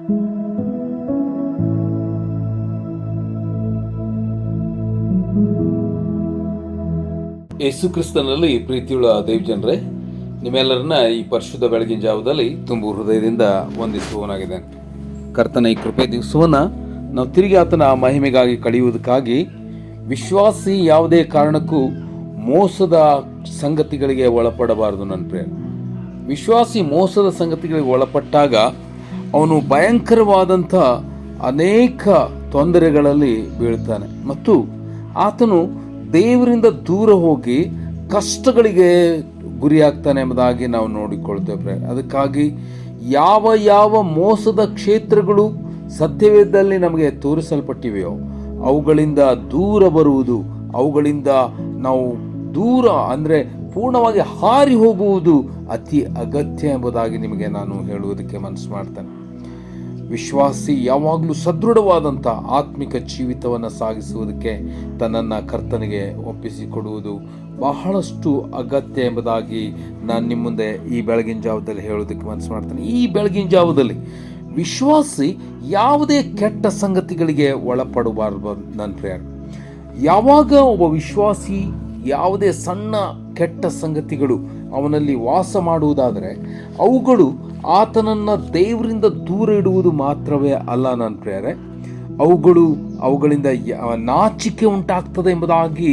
ಯೇಸು ಕ್ರಿಸ್ತನಲ್ಲಿ ಪ್ರೀತಿಯುಳ್ಳ ದೈವಜನರೇ, ನಿಮ್ಮೆಲ್ಲರನ್ನ ಈ ಪರಿಶುದ್ಧ ಬೆಳಗಿನ ಜಾವದಲ್ಲಿ ತುಂಬು ಹೃದಯದಿಂದ ವಂದಿಸುವನಾಗಿದೆ. ಕರ್ತನ ಈ ಕೃಪೆ ದಿವಸವನ್ನು ನಾವು ತಿರುಗಿ ಆತನ ಮಹಿಮೆಗಾಗಿ ಕಳೆಯುವುದಕ್ಕಾಗಿ ವಿಶ್ವಾಸಿ ಯಾವುದೇ ಕಾರಣಕ್ಕೂ ಮೋಸದ ಸಂಗತಿಗಳಿಗೆ ಒಳಪಡಬಾರದು. ನನ್ನ ಪ್ರೇಮ, ವಿಶ್ವಾಸಿ ಮೋಸದ ಸಂಗತಿಗಳಿಗೆ ಒಳಪಟ್ಟಾಗ ಅವನು ಭಯಂಕರವಾದಂಥ ಅನೇಕ ತೊಂದರೆಗಳಲ್ಲಿ ಬೀಳ್ತಾನೆ ಮತ್ತು ಆತನು ದೇವರಿಂದ ದೂರ ಹೋಗಿ ಕಷ್ಟಗಳಿಗೆ ಗುರಿಯಾಗ್ತಾನೆ ಎಂಬುದಾಗಿ ನಾವು ನೋಡಿಕೊಳ್ತೇವೆ. ಅದಕ್ಕಾಗಿ ಯಾವ ಯಾವ ಮೋಸದ ಕ್ಷೇತ್ರಗಳು ಸತ್ಯವೇದದಲ್ಲಿ ನಮಗೆ ತೋರಿಸಲ್ಪಟ್ಟಿವೆಯೋ ಅವುಗಳಿಂದ ದೂರ ಬರುವುದು, ಅವುಗಳಿಂದ ನಾವು ದೂರ ಅಂದರೆ ಪೂರ್ಣವಾಗಿ ಹಾರಿ ಹೋಗುವುದು ಅತಿ ಅಗತ್ಯ ಎಂಬುದಾಗಿ ನಿಮಗೆ ನಾನು ಹೇಳುವುದಕ್ಕೆ ಮನಸ್ಸು ಮಾಡ್ತೇನೆ. ವಿಶ್ವಾಸಿ ಯಾವಾಗಲೂ ಸದೃಢವಾದಂಥ ಆತ್ಮಿಕ ಜೀವಿತವನ್ನು ಸಾಗಿಸುವುದಕ್ಕೆ ತನ್ನನ್ನು ಕರ್ತನಿಗೆ ಒಪ್ಪಿಸಿಕೊಡುವುದು ಬಹಳಷ್ಟು ಅಗತ್ಯ ಎಂಬುದಾಗಿ ನಾನು ನಿಮ್ಮ ಮುಂದೆ ಈ ಬೆಳಗಿನ ಜಾವದಲ್ಲಿ ಹೇಳೋದಕ್ಕೆ ಮನಸ್ಸು ಮಾಡ್ತೇನೆ. ಈ ಬೆಳಗಿನ ಜಾವದಲ್ಲಿ ವಿಶ್ವಾಸಿ ಯಾವುದೇ ಕೆಟ್ಟ ಸಂಗತಿಗಳಿಗೆ ಒಳಪಡಬಾರದು. ನನ್ನ ಪ್ರೇಯರ್, ಯಾವಾಗ ಒಬ್ಬ ವಿಶ್ವಾಸಿ ಯಾವುದೇ ಸಣ್ಣ ಕೆಟ್ಟ ಸಂಗತಿಗಳು ಅವನಲ್ಲಿ ವಾಸ ಮಾಡುವುದಾದರೆ ಅವುಗಳು ಆತನನ್ನು ದೇವರಿಂದ ದೂರ ಇಡುವುದು ಮಾತ್ರವೇ ಅಲ್ಲ. ನನ್ನ ಪ್ರೇಯರೇ, ಅವುಗಳಿಂದ ನಾಚಿಕೆ ಉಂಟಾಗ್ತದೆ ಎಂಬುದಾಗಿ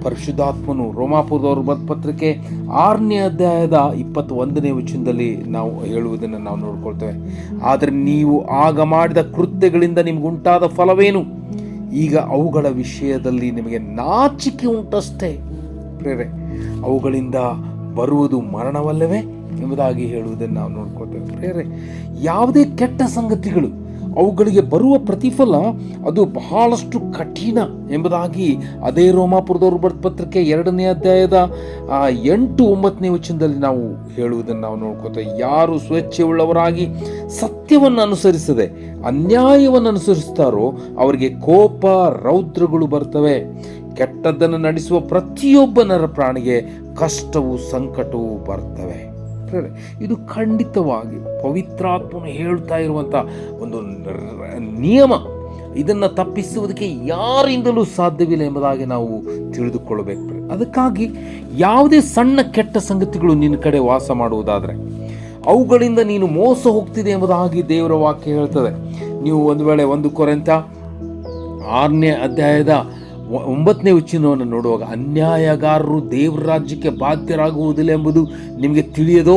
ಪರಿಶುದ್ಧಾತ್ಮನು ರೋಮಾಪುರದವರು ಬರೆದ ಪತ್ರಿಕೆ 6ನೇ ಅಧ್ಯಾಯದ 21ನೇ ವಚನದಲ್ಲಿ ನಾವು ಹೇಳುವುದನ್ನು ನಾವು ನೋಡ್ಕೊಳ್ತೇವೆ. ಆದರೆ ನೀವು ಆಗ ಮಾಡಿದ ಕೃತ್ಯಗಳಿಂದ ನಿಮಗುಂಟಾದ ಫಲವೇನು? ಈಗ ಅವುಗಳ ವಿಷಯದಲ್ಲಿ ನಿಮಗೆ ನಾಚಿಕೆ ಉಂಟಷ್ಟೇ. ಪ್ರೇರೆ, ಅವುಗಳಿಂದ ಬರುವುದು ಮರಣವಲ್ಲವೇ ಎಂಬುದಾಗಿ ಹೇಳುವುದನ್ನು ನಾವು ನೋಡ್ಕೊಳ್ತೇವೆ. ಪ್ರೇರೆ, ಯಾವುದೇ ಕೆಟ್ಟ ಸಂಗತಿಗಳು ಅವುಗಳಿಗೆ ಬರುವ ಪ್ರತಿಫಲ ಅದು ಬಹಳಷ್ಟು ಕಠಿಣ ಎಂಬುದಾಗಿ ಅದೇ ರೋಮಾಪುರದವರು ಬರೆದ ಪತ್ರಿಕೆ 2ನೇ ಅಧ್ಯಾಯದ 8-9ನೇ ವಚನದಲ್ಲಿ ನಾವು ಹೇಳುವುದನ್ನು ನಾವು ನೋಡ್ಕೊತೇವೆ. ಯಾರು ಸ್ವೇಚ್ಛೆಯುಳ್ಳವರಾಗಿ ಸತ್ಯವನ್ನು ಅನುಸರಿಸದೆ ಅನ್ಯಾಯವನ್ನು ಅನುಸರಿಸ್ತಾರೋ ಅವರಿಗೆ ಕೋಪ ರೌದ್ರಗಳು ಬರ್ತವೆ. ಕೆಟ್ಟದ್ದನ್ನು ನಡೆಸುವ ಪ್ರತಿಯೊಬ್ಬ ನರ ಪ್ರಾಣಿಗೆ ಕಷ್ಟವೂ ಸಂಕಟವೂ ಬರ್ತವೆ. ಇದು ಖಂಡಿತವಾಗಿ ಪವಿತ್ರಾತ್ಮನು ಹೇಳ್ತಾ ಇರುವಂಥ ಒಂದು ನಿಯಮ. ಇದನ್ನು ತಪ್ಪಿಸುವುದಕ್ಕೆ ಯಾರಿಂದಲೂ ಸಾಧ್ಯವಿಲ್ಲ ಎಂಬುದಾಗಿ ನಾವು ತಿಳಿದುಕೊಳ್ಳಬೇಕು. ಅದಕ್ಕಾಗಿ ಯಾವುದೇ ಸಣ್ಣ ಕೆಟ್ಟ ಸಂಗತಿಗಳು ನಿನ್ನ ಕಡೆ ವಾಸ ಮಾಡುವುದಾದರೆ ಅವುಗಳಿಂದ ನೀನು ಮೋಸ ಹೋಗ್ತಿದೆ ಎಂಬುದಾಗಿ ದೇವರ ವಾಕ್ಯ ಹೇಳ್ತದೆ. ನೀವು ಒಂದು ವೇಳೆ 1 ಕೊರಿಂಥ 6ನೇ ಅಧ್ಯಾಯದ 9ನೇ ವಚನವನ್ನು ನೋಡುವಾಗ ಅನ್ಯಾಯಗಾರರು ದೇವರ ರಾಜ್ಯಕ್ಕೆ ಬಾಧ್ಯರಾಗುವುದಿಲ್ಲ ಎಂಬುದು ನಿಮಗೆ ತಿಳಿಯದೋ?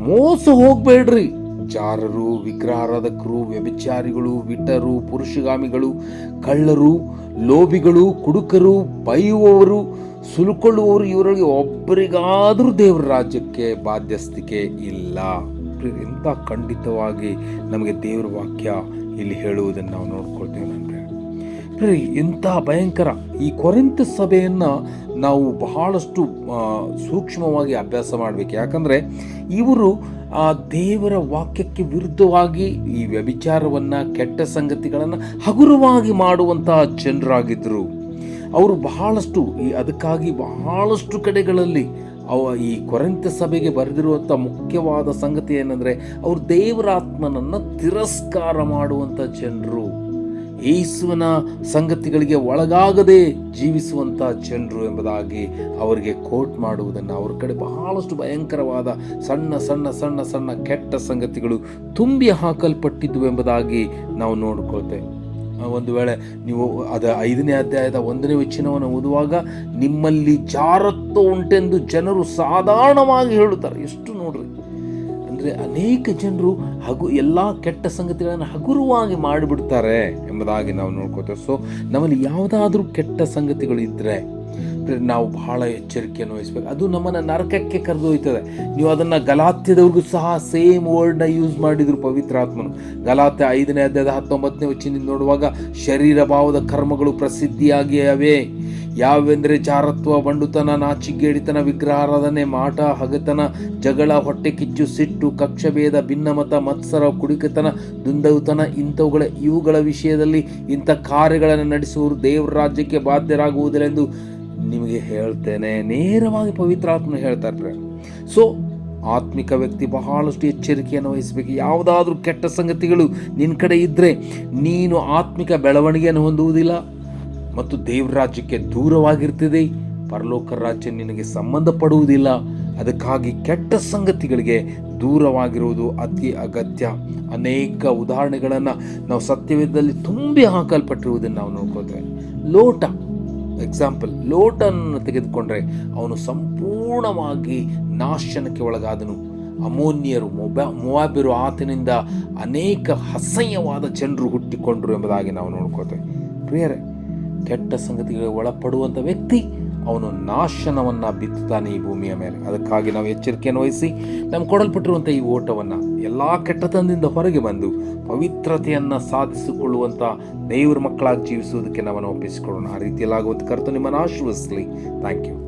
ಮೋಸ ಹೋಗಬೇಡ್ರಿ. ಜಾರರು, ವಿಗ್ರಹಾರಾಧಕರು, ವ್ಯಭಿಚಾರಿಗಳು, ವಿಟರು, ಪುರುಷಗಾಮಿಗಳು, ಕಳ್ಳರು, ಲೋಭಿಗಳು, ಕುಡುಕರು, ಬೈಯುವವರು, ಸುಲುಕೊಳ್ಳುವವರು ಇವರಲ್ಲಿ ಒಬ್ಬರಿಗಾದರೂ ದೇವರ ರಾಜ್ಯಕ್ಕೆ ಬಾಧ್ಯಸ್ಥಿಕೆ ಇಲ್ಲ. ಎಂಥ ಖಂಡಿತವಾಗಿ ನಮಗೆ ದೇವರ ವಾಕ್ಯ ಇಲ್ಲಿ ಹೇಳುವುದನ್ನು ನಾವು ನೋಡ್ಕೊಳ್ತೇವೆ. ಎಂಥ ಭಯಂಕರ! ಈ ಕೊರಿಂಥ ಸಭೆಯನ್ನು ನಾವು ಬಹಳಷ್ಟು ಸೂಕ್ಷ್ಮವಾಗಿ ಅಭ್ಯಾಸ ಮಾಡಬೇಕು. ಯಾಕಂದರೆ ಇವರು ಆ ದೇವರ ವಾಕ್ಯಕ್ಕೆ ವಿರುದ್ಧವಾಗಿ ಈ ವ್ಯಭಿಚಾರವನ್ನು, ಕೆಟ್ಟ ಸಂಗತಿಗಳನ್ನು ಹಗುರವಾಗಿ ಮಾಡುವಂತಹ ಜನರಾಗಿದ್ದರು. ಅವರು ಬಹಳಷ್ಟು ಅದಕ್ಕಾಗಿ ಬಹಳಷ್ಟು ಕಡೆಗಳಲ್ಲಿ ಈ ಕೊರಿಂಥ ಸಭೆಗೆ ಬರೆದಿರುವಂಥ ಮುಖ್ಯವಾದ ಸಂಗತಿ ಏನಂದರೆ ಅವರು ದೇವರಾತ್ಮನನ್ನು ತಿರಸ್ಕಾರ ಮಾಡುವಂಥ ಜನರು, ಯೇಸುವಿನ ಸಂಗತಿಗಳಿಗೆ ಒಳಗಾಗದೆ ಜೀವಿಸುವಂಥ ಜನರು ಎಂಬುದಾಗಿ ಅವರಿಗೆ ಕೋಟ್ ಮಾಡುವುದನ್ನು, ಅವ್ರ ಕಡೆ ಬಹಳಷ್ಟು ಭಯಂಕರವಾದ ಸಣ್ಣ ಸಣ್ಣ ಸಣ್ಣ ಸಣ್ಣ ಕೆಟ್ಟ ಸಂಗತಿಗಳು ತುಂಬಿ ಹಾಕಲ್ಪಟ್ಟಿದ್ದು ಎಂಬುದಾಗಿ ನಾವು ನೋಡ್ಕೊಳ್ತೇವೆ. ಒಂದು ವೇಳೆ ನೀವು 5ನೇ ಅಧ್ಯಾಯದ 1ನೇ ವಚನವನ್ನು ಓದುವಾಗ ನಿಮ್ಮಲ್ಲಿ ಜಾರತ್ವ ಉಂಟೆಂದು ಜನರು ಸಾಧಾರಣವಾಗಿ ಹೇಳುತ್ತಾರೆ. ಎಷ್ಟು ನೋಡ್ರಿ, ಅಂದರೆ ಅನೇಕ ಜನರು ಎಲ್ಲ ಕೆಟ್ಟ ಸಂಗತಿಗಳನ್ನು ಹಗುರವಾಗಿ ಮಾಡಿಬಿಡ್ತಾರೆ ಎಂಬುದಾಗಿ ನಾವು ನೋಡ್ಕೋತೇವೆ. ಸೊ ನಮ್ಮಲ್ಲಿ ಯಾವುದಾದ್ರೂ ಕೆಟ್ಟ ಸಂಗತಿಗಳು ಇದ್ದರೆ ನಾವು ಬಹಳ ಎಚ್ಚರಿಕೆಯನ್ನು ವಹಿಸಬೇಕು. ಅದು ನಮ್ಮನ್ನು ನರಕಕ್ಕೆ ಕರೆದೊಯ್ತದೆ. ನೀವು ಅದನ್ನು ಗಲಾತ್ಯದವ್ರಿಗೂ ಸಹ ಸೇಮ್ ವರ್ಡ್ನ ಯೂಸ್ ಮಾಡಿದರು ಪವಿತ್ರಾತ್ಮನು. ಗಲಾತ್ಯ 5ನೇ ಅಧ್ಯಾಯದ 19ನೇ ವಚನ ನೋಡುವಾಗ ಶರೀರ ಭಾವದ ಕರ್ಮಗಳು ಪ್ರಸಿದ್ಧಿಯಾಗಿವೆ. ಯಾವೆಂದರೆ ಜಾರತ್ವ, ಬಂಡುತನ, ನಾಚಿಗೇಡಿತನ, ವಿಗ್ರಹಾರಾಧನೆ, ಮಾಟ, ಹಗತನ, ಜಗಳ, ಹೊಟ್ಟೆ ಕಿಚ್ಚು, ಸಿಟ್ಟು, ಕಕ್ಷಭೇದ, ಭಿನ್ನಮತ, ಮತ್ಸರ, ಕುಡಿಕತನ, ದುಂದೌತನ, ಇವುಗಳ ವಿಷಯದಲ್ಲಿ ಇಂಥ ಕಾರ್ಯಗಳನ್ನು ನಡೆಸುವವರು ದೇವರ ರಾಜ್ಯಕ್ಕೆ ಬಾಧ್ಯರಾಗುವುದಿಲ್ಲ ಎಂದು ನಿಮಗೆ ಹೇಳ್ತೇನೆ. ನೇರವಾಗಿ ಪವಿತ್ರಾತ್ಮನು ಹೇಳ್ತಾರೆ. ಸೊ ಆತ್ಮಿಕ ವ್ಯಕ್ತಿ ಬಹಳಷ್ಟು ಎಚ್ಚರಿಕೆಯನ್ನು ವಹಿಸಬೇಕು. ಯಾವುದಾದ್ರೂ ಕೆಟ್ಟ ಸಂಗತಿಗಳು ನಿನ್ನ ಕಡೆ ಇದ್ದರೆ ನೀನು ಆತ್ಮಿಕ ಬೆಳವಣಿಗೆಯನ್ನು ಹೊಂದುವುದಿಲ್ಲ ಮತ್ತು ದೇವ್ರ ರಾಜ್ಯಕ್ಕೆ ದೂರವಾಗಿರ್ತದೆ. ಪರಲೋಕ ರಾಜ್ಯ ನಿನಗೆ ಸಂಬಂಧಪಡುವುದಿಲ್ಲ. ಅದಕ್ಕಾಗಿ ಕೆಟ್ಟ ಸಂಗತಿಗಳಿಗೆ ದೂರವಾಗಿರುವುದು ಅತಿ ಅಗತ್ಯ. ಅನೇಕ ಉದಾಹರಣೆಗಳನ್ನು ನಾವು ಸತ್ಯವೇದದಲ್ಲಿ ತುಂಬಿ ಹಾಕಲ್ಪಟ್ಟಿರುವುದನ್ನು ನಾವು ನೋಡ್ಕೋತೇವೆ. ಲೋಟ ಎಕ್ಸಾಂಪಲ್, ಲೋಟನನ್ನು ತೆಗೆದುಕೊಂಡ್ರೆ ಅವನು ಸಂಪೂರ್ಣವಾಗಿ ನಾಶನಕ್ಕೆ ಒಳಗಾದನು. ಅಮೋನಿಯರು, ಮೊವಾಬ್ಯರು ಆತನಿಂದ ಅನೇಕ ಅಸಹ್ಯವಾದ ಜನರು ಹುಟ್ಟಿಕೊಂಡರು ಎಂಬುದಾಗಿ ನಾವು ನೋಡ್ಕೋತೇವೆ. ಪ್ರಿಯರೇ, ಕೆಟ್ಟ ಸಂಗತಿಗಳಿಗೆ ಒಳಪಡುವಂಥ ವ್ಯಕ್ತಿ ಅವನು ನಾಶನವನ್ನು ಬಿತ್ತುತ್ತಾನೆ ಈ ಭೂಮಿಯ ಮೇಲೆ. ಅದಕ್ಕಾಗಿ ನಾವು ಎಚ್ಚರಿಕೆಯನ್ನು ವಹಿಸಿ ನಮ್ಗೆ ಕೊಡಲ್ಪಟ್ಟಿರುವಂಥ ಈ ಓಟವನ್ನು ಎಲ್ಲ ಕೆಟ್ಟತನದಿಂದ ಹೊರಗೆ ಬಂದು ಪವಿತ್ರತೆಯನ್ನು ಸಾಧಿಸಿಕೊಳ್ಳುವಂಥ ದೇವರ ಮಕ್ಕಳಾಗಿ ಜೀವಿಸುವುದಕ್ಕೆ ನಾವನ್ನು ಒಪ್ಪಿಸಿಕೊಳ್ಳೋಣ. ಆ ರೀತಿಯಲ್ಲಾಗುವಂಥ ಕರ್ತನು ನಿಮ್ಮನ್ನು ಆಶೀರ್ವದಿಸಲಿ. Thank you.